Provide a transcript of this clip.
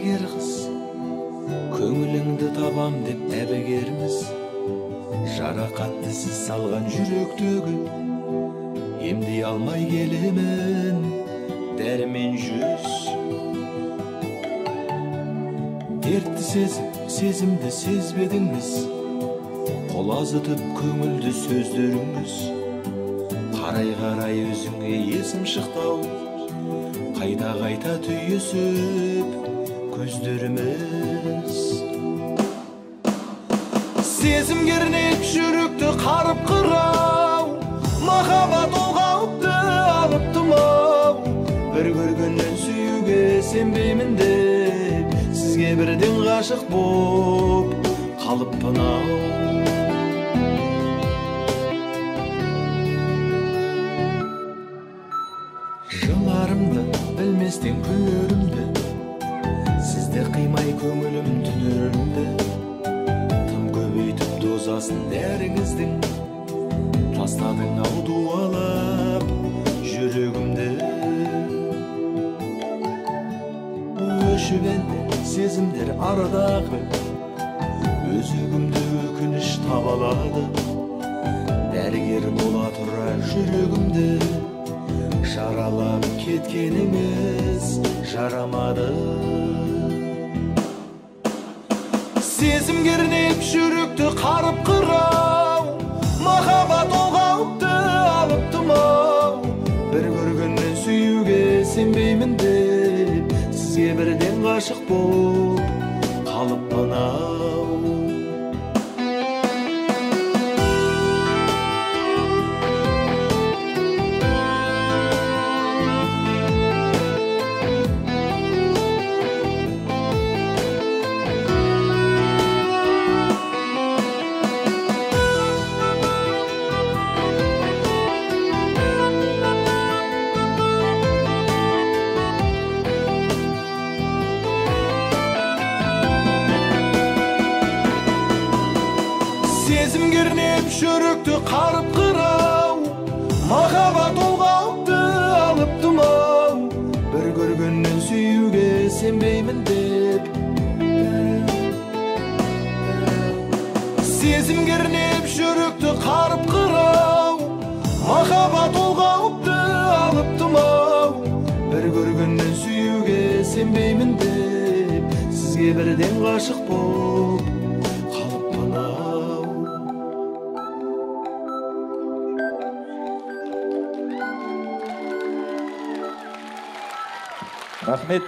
дәрігер қыз, көңіліңді табам деп әбігерміз. Жарақатты сіз салған жүректегі, емдей алмай келемін дәрмен жүз. Дертті сезімді сезбедіңіз, қол азытып көңілді сөздеріңіз. Қарай өзіңе есім шықтау, қайта түйісіп көздеріміз. Сезім кернеп жүректі қарып қырау, махаббат ол қауіпті алыптым-ау. Бір көргеннен сүюге сенбеймін деп, сізге бірден ғашық боп қалыппын-ау. Жыларымды білместен күлерімді, сізді қимай көңілім түнерімді. Тым көбейтіп дозасын дәріңіздің, тастадың ау дуалап жүрегімді. Өшіп енді сезімдер арадағы, өзігімді өкініш табалады. Дәрігер бола тұра жүрегімді жаралап кеткеніңіз жарамады. Сезім кернеп жүректі қарып қырау, махаббат ол қауіпті алыптым-ау. Бір көргеннен сүюге сенбеймін деп, сізге бірден ғашық боп қалыппын-ау. Сезім кернеп жүректі қарып қырау, махаббат ол қауіпті алыптым-ау. Бір көргеннен сүюге сенбеймін деп, сезім кернеп жүректі қарып қырау, махаббат ол қауіпті алыптым-ау. Бір көргеннен сүюге сенбеймін деп, сізге бірден ғашық боп қалыппын-ау. Рахмет.